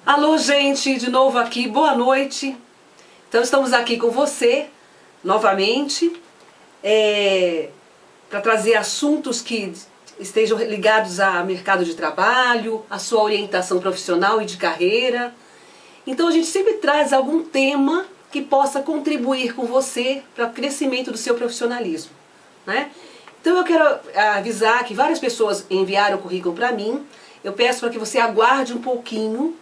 Alô, gente, de novo aqui, boa noite. Então estamos aqui com você, novamente, para trazer assuntos que estejam ligados ao mercado de trabalho, à sua orientação profissional e de carreira. Então a gente sempre traz algum tema que possa contribuir com você para o crescimento do seu profissionalismo, né? Então eu quero avisar que várias pessoas enviaram o currículo para mim. Eu peço para que você aguarde um pouquinho,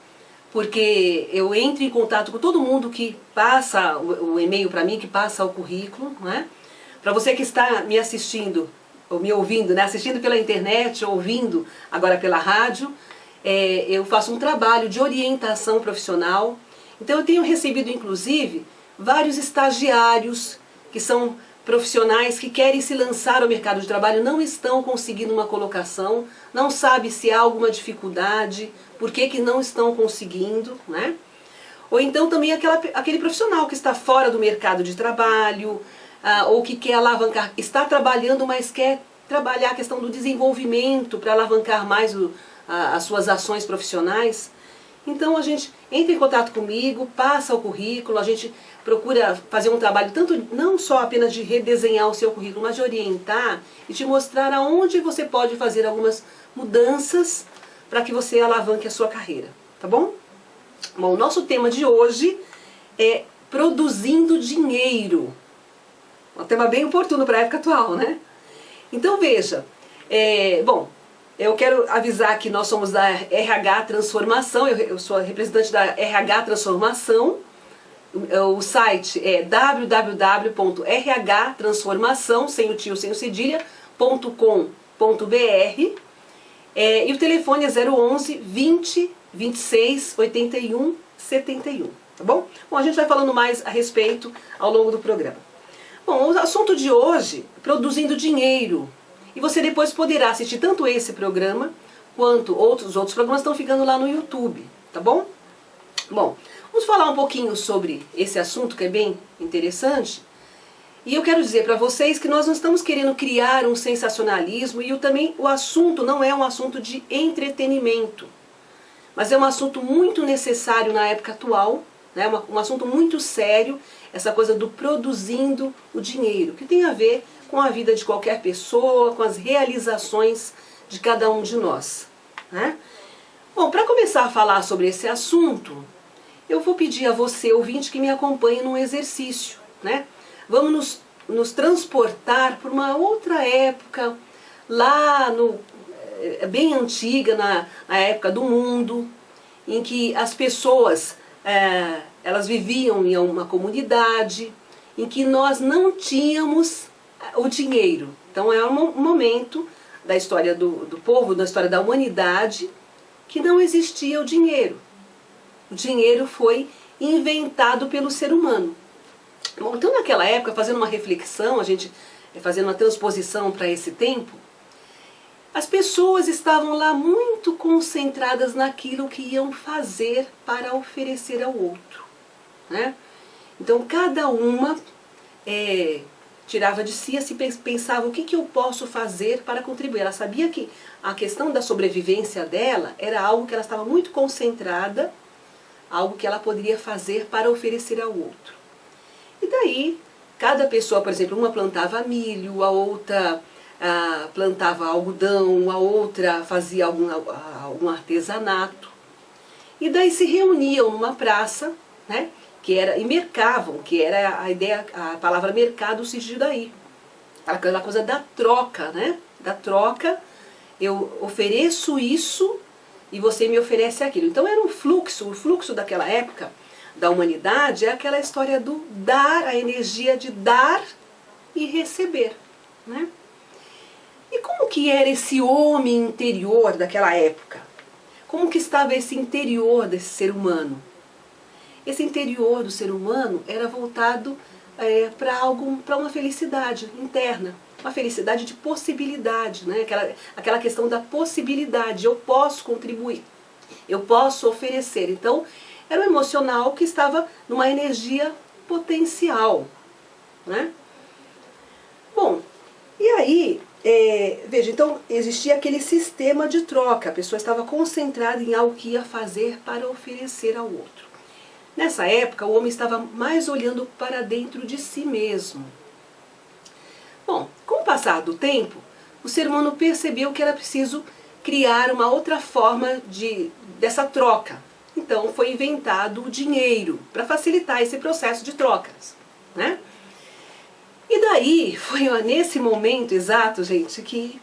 porque eu entro em contato com todo mundo que passa o e-mail para mim, que passa o currículo, né? Para você que está me assistindo, ou me ouvindo, né? Assistindo pela internet, ouvindo agora pela rádio, eu faço um trabalho de orientação profissional. Então eu tenho recebido, inclusive, vários estagiários que são profissionais que querem se lançar ao mercado de trabalho, não estão conseguindo uma colocação, não sabe se há alguma dificuldade, por que não estão conseguindo, né? Ou então também aquele profissional que está fora do mercado de trabalho, ou que quer alavancar, está trabalhando, mas quer trabalhar a questão do desenvolvimento para alavancar mais as suas ações profissionais. Então a gente entra em contato comigo, passa o currículo, a gente procura fazer um trabalho tanto não só apenas de redesenhar o seu currículo, mas de orientar e te mostrar aonde você pode fazer algumas mudanças para que você alavanque a sua carreira, tá bom? Bom, o nosso tema de hoje é produzindo dinheiro. Um tema bem oportuno para a época atual, né? Então veja, bom, eu quero avisar que nós somos da RH Transformação, eu sou a representante da RH Transformação. O site é www.rhtransformação, sem o tio, sem o cedilha.com.br, e o telefone é 011 20 26 81 71, tá bom? Bom, a gente vai falando mais a respeito ao longo do programa. Bom, o assunto de hoje, produzindo dinheiro. E você depois poderá assistir tanto esse programa, quanto outros programas estão ficando lá no YouTube, tá bom? Bom, vamos falar um pouquinho sobre esse assunto que é bem interessante. E eu quero dizer para vocês que nós não estamos querendo criar um sensacionalismo e também o assunto não é um assunto de entretenimento, mas é um assunto muito necessário na época atual, né? Um assunto muito sério, essa coisa do produzindo o dinheiro, que tem a ver com a vida de qualquer pessoa, com as realizações de cada um de nós, né? Bom, para começar a falar sobre esse assunto, eu vou pedir a você, ouvinte, que me acompanhe num exercício, né? Vamos nos transportar por uma outra época, lá bem antiga, na época do mundo, em que as pessoas elas viviam em uma comunidade, em que nós não tínhamos o dinheiro. Então é um momento da história do povo, da história da humanidade, que não existia o dinheiro. O dinheiro foi inventado pelo ser humano. Bom, então naquela época, fazendo uma reflexão, a gente fazendo uma transposição para esse tempo, as pessoas estavam lá muito concentradas naquilo que iam fazer para oferecer ao outro, né? Então cada uma tirava de si, se pensava o que eu posso fazer para contribuir. Ela sabia que a questão da sobrevivência dela era algo que ela estava muito concentrada, algo que ela poderia fazer para oferecer ao outro. E daí, cada pessoa, por exemplo, uma plantava milho, a outra plantava algodão, a outra fazia algum artesanato. E daí se reuniam numa praça, né? E mercavam, que era a ideia, a palavra mercado surgiu daí. Aquela coisa da troca, né? Da troca, eu ofereço isso e você me oferece aquilo. Então era um fluxo, o fluxo daquela época da humanidade é aquela história do dar, a energia de dar e receber, né? E como que era esse homem interior daquela época? Como que estava esse interior desse ser humano? Esse interior do ser humano era voltado para uma felicidade interna, uma felicidade de possibilidade, né? Aquela questão da possibilidade, eu posso contribuir, eu posso oferecer. Então, era o emocional que estava numa energia potencial, né? Bom, e aí veja, então existia aquele sistema de troca, a pessoa estava concentrada em algo que ia fazer para oferecer ao outro. Nessa época, o homem estava mais olhando para dentro de si mesmo. Bom, com o passar do tempo, o ser humano percebeu que era preciso criar uma outra forma dessa troca. Então foi inventado o dinheiro para facilitar esse processo de trocas, né? E daí foi nesse momento exato, gente, que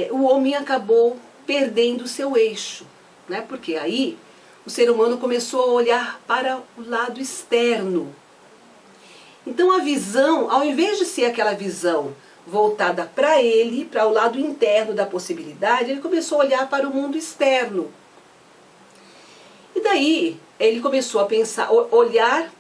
o homem acabou perdendo o seu eixo, né? Porque aí o ser humano começou a olhar para o lado externo. Então a visão, ao invés de ser aquela visão voltada para ele, para o lado interno da possibilidade, ele começou a olhar para o mundo externo. E daí ele começou a pensar, olhar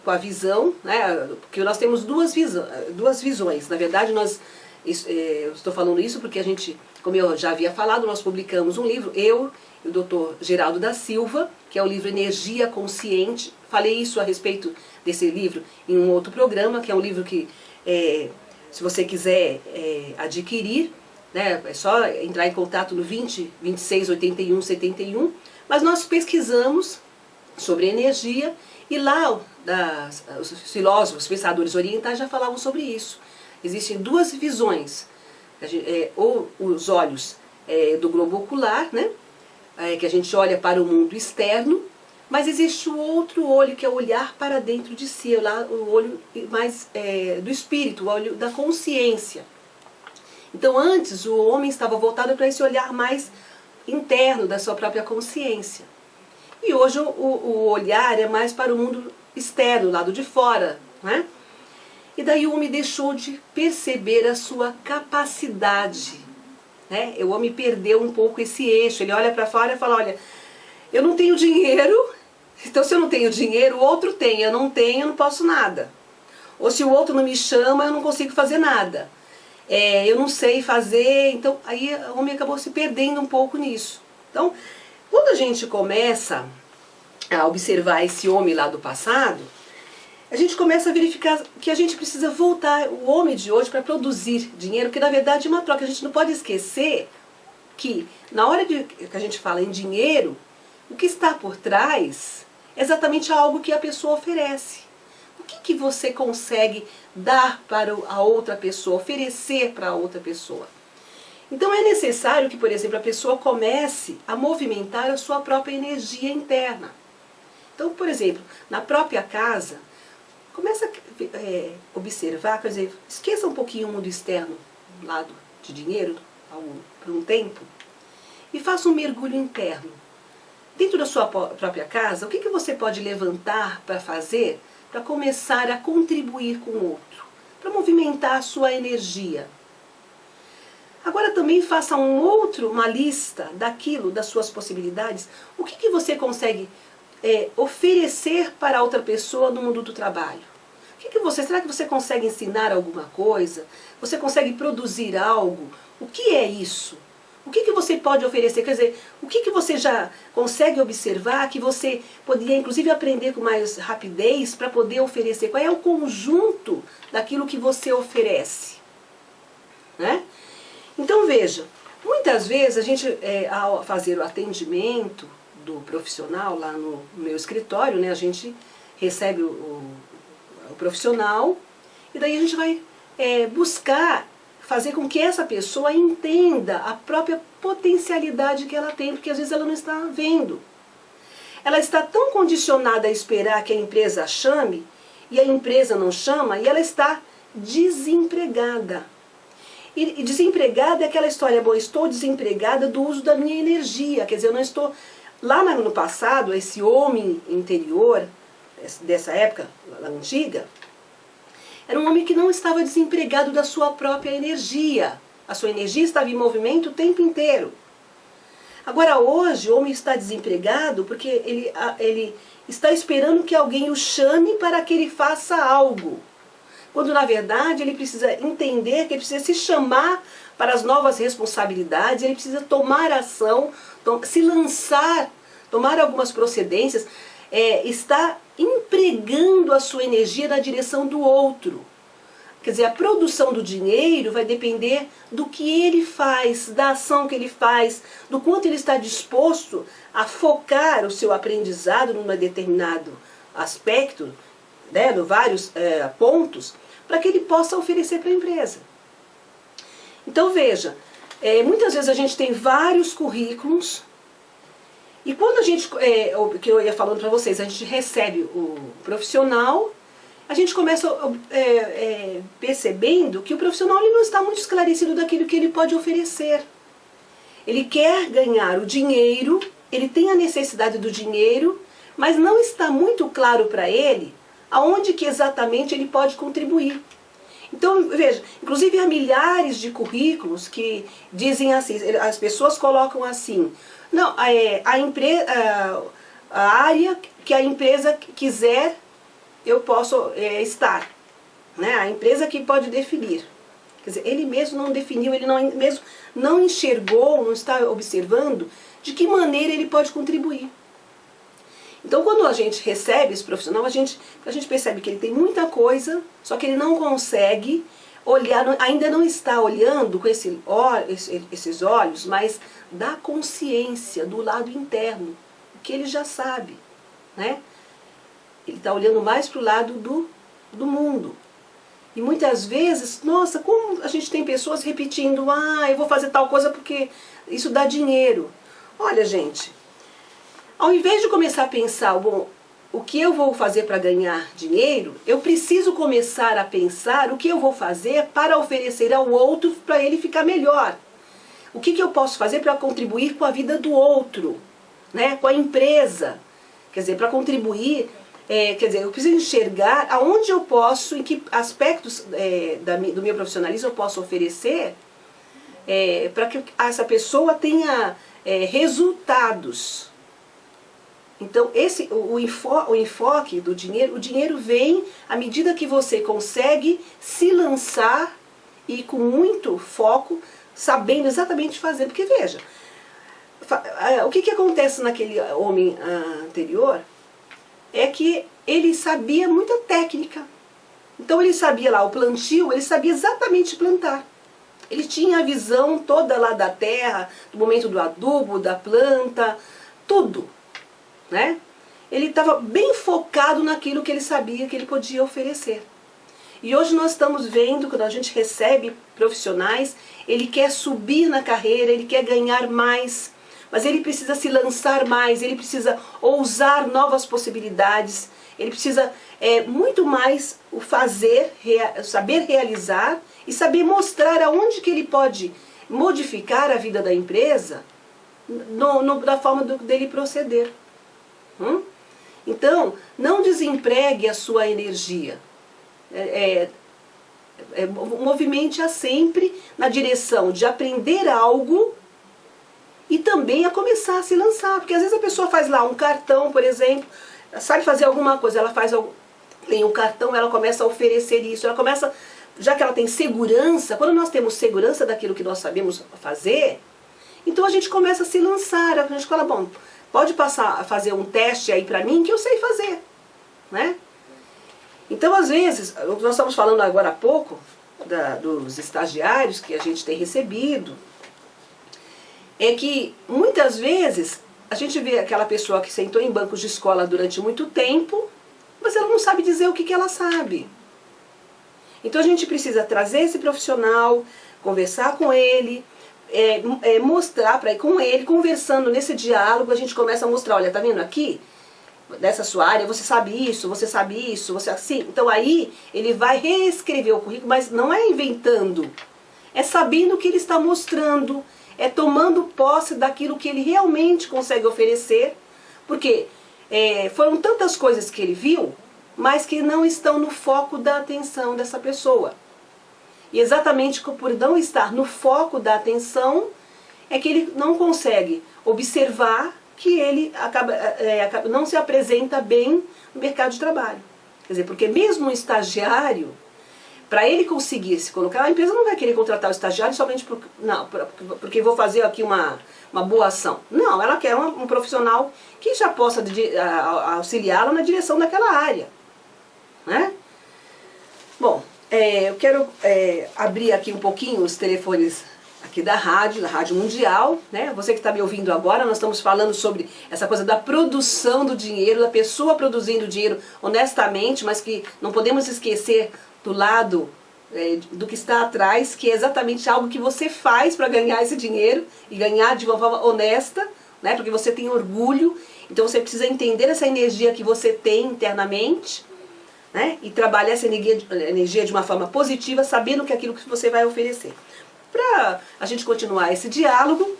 com a visão, né, porque nós temos duas visões. Na verdade, eu estou falando isso porque a gente, como eu já havia falado, nós publicamos um livro, eu e o Dr. Geraldo da Silva, que é o livro Energia Consciente. Falei isso a respeito desse livro em um outro programa, que é um livro que, se você quiser adquirir, né, é só entrar em contato no 20 26 81 71. Mas nós pesquisamos sobre energia e lá os filósofos, pensadores orientais já falavam sobre isso. Existem duas visões, ou os olhos do globo ocular, né, que a gente olha para o mundo externo, mas existe o outro olho, que é o olhar para dentro de si, o olho mais do espírito, o olho da consciência. Então antes o homem estava voltado para esse olhar mais interno da sua própria consciência. E hoje o olhar é mais para o mundo externo, o lado de fora, né? E daí o homem deixou de perceber a sua capacidade, né? O homem perdeu um pouco esse eixo, ele olha para fora e fala, olha, eu não tenho dinheiro, então se eu não tenho dinheiro, o outro tem, eu não tenho, eu não posso nada. Ou se o outro não me chama, eu não consigo fazer nada. Eu não sei fazer, então aí o homem acabou se perdendo um pouco nisso. Então, quando a gente começa a observar esse homem lá do passado, a gente começa a verificar que a gente precisa voltar o homem de hoje para produzir dinheiro, que na verdade é uma troca. A gente não pode esquecer que na hora que a gente fala em dinheiro, o que está por trás é exatamente algo que a pessoa oferece. O que você consegue dar para a outra pessoa, oferecer para a outra pessoa? Então é necessário que, por exemplo, a pessoa comece a movimentar a sua própria energia interna. Então, por exemplo, na própria casa, começa a observar, quer dizer, esqueça um pouquinho o mundo externo, do lado de dinheiro, por um tempo, e faça um mergulho interno. Dentro da sua própria casa, o que você pode levantar para fazer, para começar a contribuir com o outro, para movimentar a sua energia. Agora também faça uma lista daquilo, das suas possibilidades, o que você consegue oferecer para outra pessoa no mundo do trabalho. Será que você consegue ensinar alguma coisa? Você consegue produzir algo? O que é isso? O que você pode oferecer? Quer dizer, o que você já consegue observar que você poderia inclusive aprender com mais rapidez para poder oferecer? Qual é o conjunto daquilo que você oferece? Né? Então veja, muitas vezes a gente, ao fazer o atendimento do profissional lá no meu escritório, né, a gente recebe o profissional e daí a gente vai buscar fazer com que essa pessoa entenda a própria potencialidade que ela tem, porque às vezes ela não está vendo. Ela está tão condicionada a esperar que a empresa chame, e a empresa não chama, e ela está desempregada. E desempregada é aquela história, bom, estou desempregada do uso da minha energia, quer dizer, eu não estou... Lá no passado, esse homem interior, dessa época antiga, era um homem que não estava desempregado da sua própria energia. A sua energia estava em movimento o tempo inteiro. Agora hoje o homem está desempregado porque ele está esperando que alguém o chame para que ele faça algo. Quando na verdade ele precisa entender que ele precisa se chamar para as novas responsabilidades, ele precisa tomar ação, se lançar, tomar algumas procedências, está empregando a sua energia na direção do outro. Quer dizer, a produção do dinheiro vai depender do que ele faz, da ação que ele faz, do quanto ele está disposto a focar o seu aprendizado num determinado aspecto, né, no vários pontos, para que ele possa oferecer para a empresa. Então veja, muitas vezes a gente tem vários currículos, e quando a gente, o que eu ia falando para vocês, a gente recebe o profissional, a gente começa percebendo que o profissional ele não está muito esclarecido daquilo que ele pode oferecer. Ele quer ganhar o dinheiro, ele tem a necessidade do dinheiro, mas não está muito claro para ele aonde que exatamente ele pode contribuir. Então, veja, inclusive há milhares de currículos que dizem assim, as pessoas colocam assim, não, a área que a empresa quiser, eu posso estar, né? A empresa que pode definir. Quer dizer, ele mesmo não definiu, ele mesmo não enxergou, não está observando de que maneira ele pode contribuir. Então, quando a gente recebe esse profissional, a gente percebe que ele tem muita coisa, só que ele não consegue olhar, ainda não está olhando com esses olhos, mas da consciência, do lado interno, o que ele já sabe, né? Ele está olhando mais para o lado do mundo. E muitas vezes, nossa, como a gente tem pessoas repetindo, eu vou fazer tal coisa porque isso dá dinheiro. Olha, gente, ao invés de começar a pensar, bom, o que eu vou fazer para ganhar dinheiro, eu preciso começar a pensar o que eu vou fazer para oferecer ao outro para ele ficar melhor. O que eu posso fazer para contribuir com a vida do outro, né? Com a empresa. Quer dizer, para contribuir, quer dizer, eu preciso enxergar aonde eu posso, em que aspectos do meu profissionalismo eu posso oferecer para que essa pessoa tenha resultados. Então, o enfoque do dinheiro, o dinheiro vem à medida que você consegue se lançar e com muito foco, sabendo exatamente fazer. Porque veja, o que acontece naquele homem anterior é que ele sabia muita técnica. Então ele sabia lá o plantio, ele sabia exatamente plantar. Ele tinha a visão toda lá da terra, do momento do adubo, da planta, tudo. Né? Ele estava bem focado naquilo que ele sabia que ele podia oferecer. E hoje nós estamos vendo, quando a gente recebe profissionais, ele quer subir na carreira, ele quer ganhar mais, mas ele precisa se lançar mais, ele precisa ousar novas possibilidades, ele precisa muito mais o fazer, saber realizar e saber mostrar aonde que ele pode modificar a vida da empresa da forma dele proceder. Então, não desempregue a sua energia. Movimente-a sempre na direção de aprender algo e também a começar a se lançar. Porque às vezes a pessoa faz lá um cartão, por exemplo, sabe fazer alguma coisa, ela tem um cartão, ela começa a oferecer isso, ela começa, já que ela tem segurança, quando nós temos segurança daquilo que nós sabemos fazer, então a gente começa a se lançar, a gente fala, bom, pode passar a fazer um teste aí pra mim que eu sei fazer, né? Então, às vezes, nós estamos falando agora há pouco dos estagiários que a gente tem recebido, é que muitas vezes a gente vê aquela pessoa que sentou em bancos de escola durante muito tempo, mas ela não sabe dizer o que ela sabe. Então a gente precisa trazer esse profissional, conversar com ele, mostrar com ele, conversando nesse diálogo, a gente começa a mostrar, olha, tá vendo aqui? Dessa sua área, você sabe isso, você assim. Então aí ele vai reescrever o currículo, mas não é inventando, é sabendo o que ele está mostrando, é tomando posse daquilo que ele realmente consegue oferecer, porque foram tantas coisas que ele viu, mas que não estão no foco da atenção dessa pessoa. E exatamente por não estar no foco da atenção, é que ele não consegue observar que ele não se apresenta bem no mercado de trabalho. Quer dizer, porque mesmo um estagiário, para ele conseguir se colocar, a empresa não vai querer contratar o estagiário somente porque vou fazer aqui uma boa ação. Não, ela quer um profissional que já possa auxiliá-la na direção daquela área. Né? Bom, eu quero abrir aqui um pouquinho os telefones aqui da Rádio Mundial, né? Você que está me ouvindo agora, nós estamos falando sobre essa coisa da produção do dinheiro, da pessoa produzindo dinheiro honestamente, mas que não podemos esquecer do lado do que está atrás, que é exatamente algo que você faz para ganhar esse dinheiro e ganhar de uma forma honesta, né? Porque você tem orgulho, então você precisa entender essa energia que você tem internamente, né? E trabalhar essa energia de uma forma positiva, sabendo que é aquilo que você vai oferecer. Para a gente continuar esse diálogo,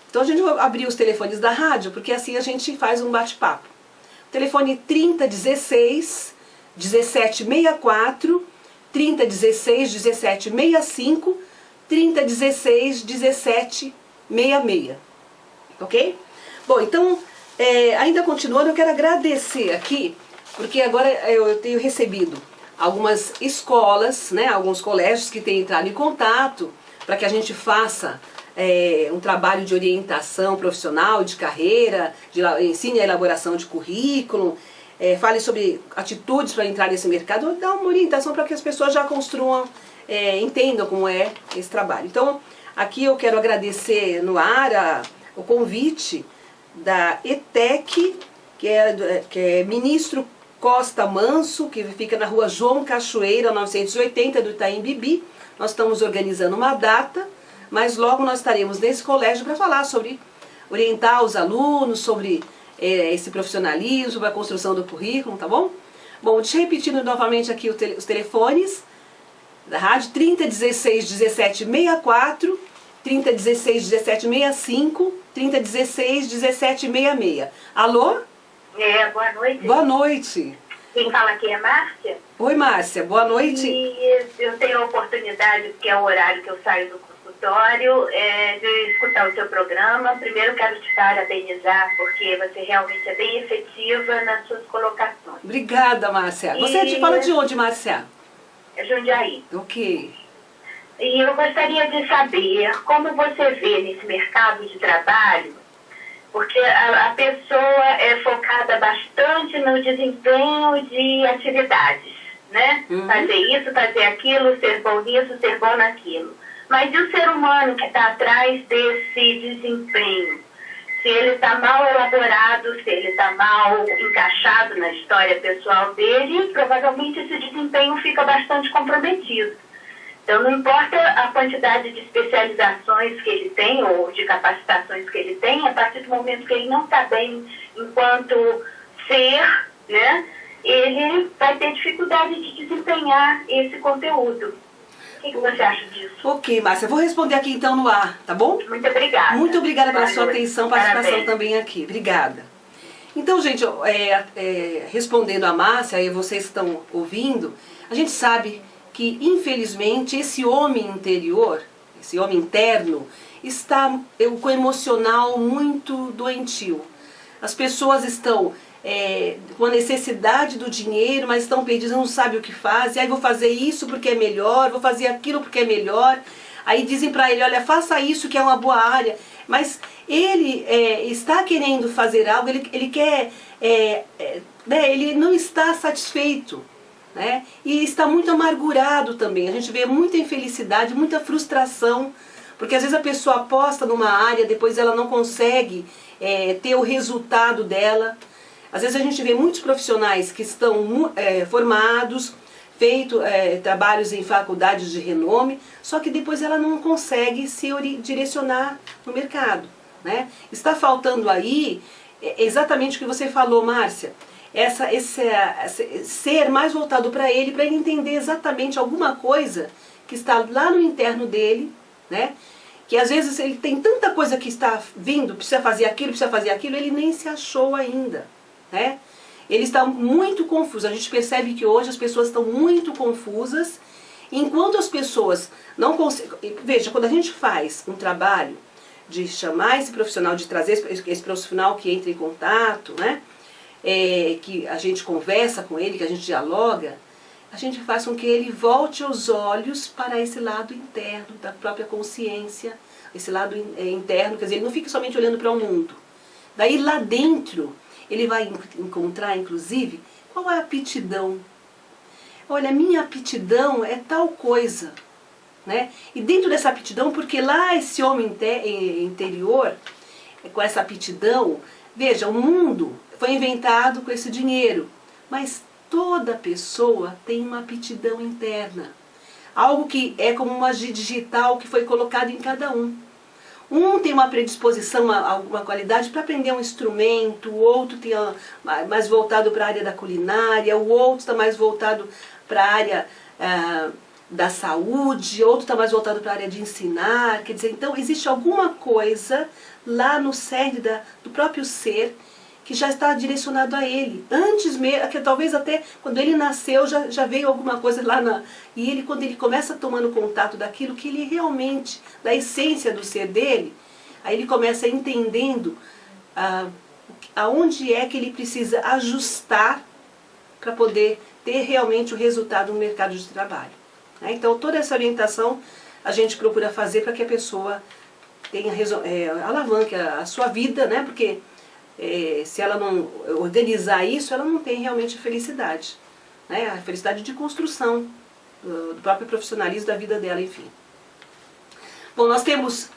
então a gente vai abrir os telefones da rádio, porque assim a gente faz um bate-papo. Telefone 3016 1764, 3016 1765, 3016 1766. Ok? Bom, então, ainda continuando, eu quero agradecer aqui, porque agora eu tenho recebido algumas escolas, né, alguns colégios que têm entrado em contato para que a gente faça um trabalho de orientação profissional, de carreira, ensine a elaboração de currículo, fale sobre atitudes para entrar nesse mercado, dá uma orientação para que as pessoas já construam, entendam como é esse trabalho. Então, aqui eu quero agradecer no ar o convite da ETEC, que é Ministro Costa Manso, que fica na rua João Cachoeira, 980, do Itaim Bibi. Nós estamos organizando uma data, mas logo nós estaremos nesse colégio para falar sobre, orientar os alunos sobre esse profissionalismo, sobre a construção do currículo, tá bom? Bom, deixa eu repetindo novamente aqui os telefones da rádio: 3016 1764, 3016 1765, 3016 1766. Alô? Boa noite. Boa noite. Quem fala aqui é Márcia. Oi, Márcia, boa noite. E eu tenho a oportunidade, porque é o horário que eu saio do consultório, de escutar o seu programa. Primeiro quero te parabenizar, porque você realmente é bem efetiva nas suas colocações. Obrigada, Márcia. Você fala de onde, Márcia? É Jundiaí. Ok. E eu gostaria de saber como você vê nesse mercado de trabalho, porque a pessoa é focada bastante no desempenho de atividades, né? Uhum. Fazer isso, fazer aquilo, ser bom nisso, ser bom naquilo. Mas e o ser humano que está atrás desse desempenho? Se ele está mal elaborado, se ele está mal encaixado na história pessoal dele, provavelmente esse desempenho fica bastante comprometido. Então, não importa a quantidade de especializações que ele tem ou de capacitações que ele tem, a partir do momento que ele não está bem enquanto ser, né, ele vai ter dificuldade de desempenhar esse conteúdo. O que você acha disso? Ok, Márcia, vou responder aqui então no ar, tá bom? Muito obrigada. Muito obrigada pela sua Noite. atenção, participação Parabéns. também aqui. Obrigada. Então, gente, respondendo a Márcia, e vocês que estão ouvindo, a gente sabe que, infelizmente, esse homem interior, esse homem interno, está com o emocional muito doentio. As pessoas estão com a necessidade do dinheiro, mas estão perdidas, não sabem o que fazem. Aí vou fazer isso porque é melhor, vou fazer aquilo porque é melhor. Aí dizem para ele, olha, faça isso que é uma boa área. Mas ele está querendo fazer algo, ele quer, ele não está satisfeito. Né? E está muito amargurado também. A gente vê muita infelicidade, muita frustração, porque às vezes a pessoa aposta numa área, depois ela não consegue ter o resultado dela. Às vezes a gente vê muitos profissionais que estão formados, feito trabalhos em faculdades de renome, só que depois ela não consegue se direcionar no mercado. Né? Está faltando aí exatamente o que você falou, Márcia. Esse ser mais voltado para ele entender exatamente alguma coisa que está lá no interno dele, né? Que às vezes ele tem tanta coisa que está vindo, precisa fazer aquilo, ele nem se achou ainda, né? Ele está muito confuso. A gente percebe que hoje as pessoas estão muito confusas, enquanto as pessoas não conseguem... Veja, quando a gente faz um trabalho de chamar esse profissional, de trazer esse profissional que entra em contato, né? Que a gente conversa com ele, que a gente dialoga, a gente faz com que ele volte os olhos para esse lado interno, da própria consciência, esse lado interno, quer dizer, ele não fica somente olhando para o mundo. Daí lá dentro, ele vai encontrar, inclusive, qual é a aptidão. olha, minha aptidão é tal coisa, né? E dentro dessa aptidão, porque lá esse homem interior, com essa aptidão, veja, o mundo foi inventado com esse dinheiro, mas toda pessoa tem uma aptidão interna. Algo que é como uma digital que foi colocado em cada um. Um tem uma predisposição a alguma qualidade para aprender um instrumento, o outro tem mais voltado para a área da culinária, o outro está mais voltado para a área da saúde, outro está mais voltado para a área de ensinar. Quer dizer, então existe alguma coisa lá no cerne do próprio ser que já está direcionado a ele. Antes mesmo, que talvez até quando ele nasceu já veio alguma coisa lá e ele, quando ele começa tomando contato daquilo que ele realmente, da essência do ser dele, aí ele começa entendendo aonde é que ele precisa ajustar para poder ter realmente o resultado no mercado de trabalho. Então toda essa orientação a gente procura fazer para que a pessoa tenha alavanque a sua vida, né? Porque se ela não organizar isso, ela não tem realmente felicidade, né? A felicidade de construção do próprio profissionalismo da vida dela, enfim. Bom, nós temos...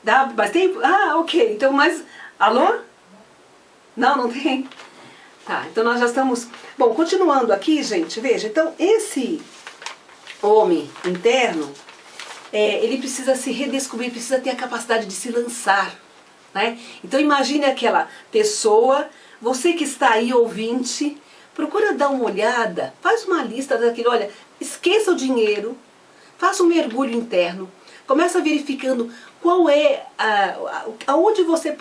dá mais tempo? Ok. Então, mas... Alô? Não tem? Tá, então nós já estamos... Bom, continuando aqui, gente, veja. Então, esse homem interno, ele precisa se redescobrir, precisa ter a capacidade de se lançar, né? Então imagine aquela pessoa, você que está aí ouvinte, procura dar uma olhada, faz uma lista daquilo, olha, esqueça o dinheiro, faça um mergulho interno, começa verificando qual é, aonde você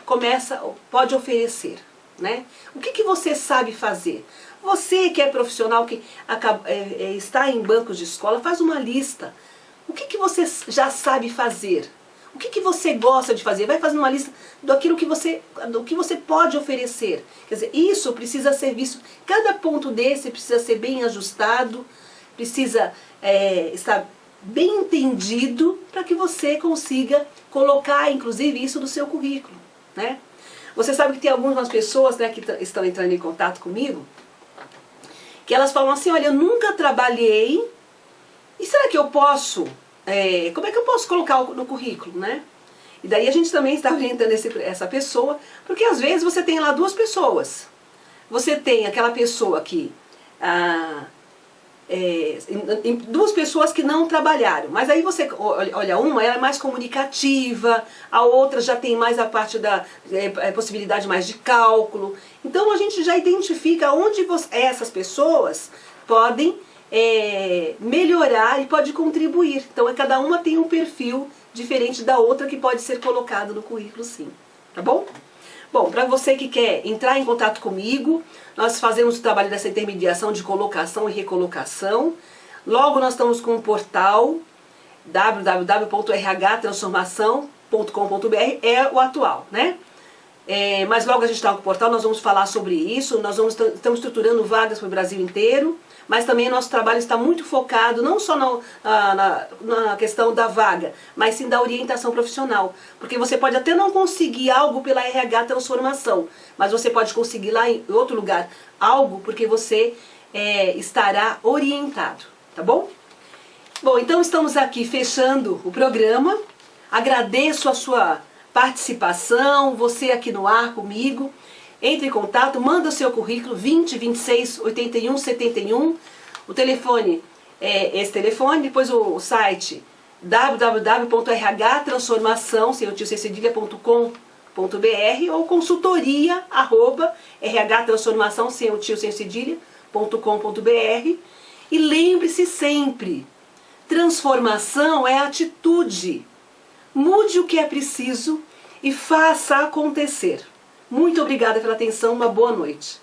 pode oferecer, né? O que você sabe fazer? Você que é profissional, que está em bancos de escola, faz uma lista. O que você já sabe fazer? O que você gosta de fazer? Vai fazendo uma lista do que você pode oferecer. Quer dizer, isso precisa ser visto, cada ponto desse precisa ser bem ajustado, precisa estar bem entendido para que você consiga colocar, inclusive, isso no seu currículo, né? Você sabe que tem algumas pessoas, né, que estão entrando em contato comigo, que elas falam assim, olha, eu nunca trabalhei, e será que eu posso... como é que eu posso colocar no currículo, né? E daí a gente também está orientando essa pessoa, porque às vezes você tem lá duas pessoas. Você tem aquela pessoa que... duas pessoas que não trabalharam, mas aí você olha, uma ela é mais comunicativa, a outra já tem mais a parte da possibilidade mais de cálculo. Então a gente já identifica onde essas pessoas podem melhorar e pode contribuir. Então cada uma tem um perfil diferente da outra que pode ser colocado no currículo, sim. Tá bom? Bom, para você que quer entrar em contato comigo, nós fazemos o trabalho dessa intermediação de colocação e recolocação. Logo nós estamos com um portal www.rhtransformação.com.br, é o atual, né? Mas logo a gente está com o portal, nós vamos falar sobre isso, estamos estruturando vagas para o Brasil inteiro, mas também nosso trabalho está muito focado não só na questão da vaga, mas sim da orientação profissional. Porque você pode até não conseguir algo pela RH Transformação, mas você pode conseguir lá em outro lugar algo porque você estará orientado, tá bom? Bom, então estamos aqui fechando o programa. Agradeço a sua participação, você aqui no ar comigo. Entre em contato, manda o seu currículo 20 26 81 71. O telefone é esse telefone, depois o site www.rhtransformação.com.br ou consultoria@rhtransformação.com.br. E lembre-se sempre, transformação é atitude. Mude o que é preciso e faça acontecer. Muito obrigada pela atenção, uma boa noite.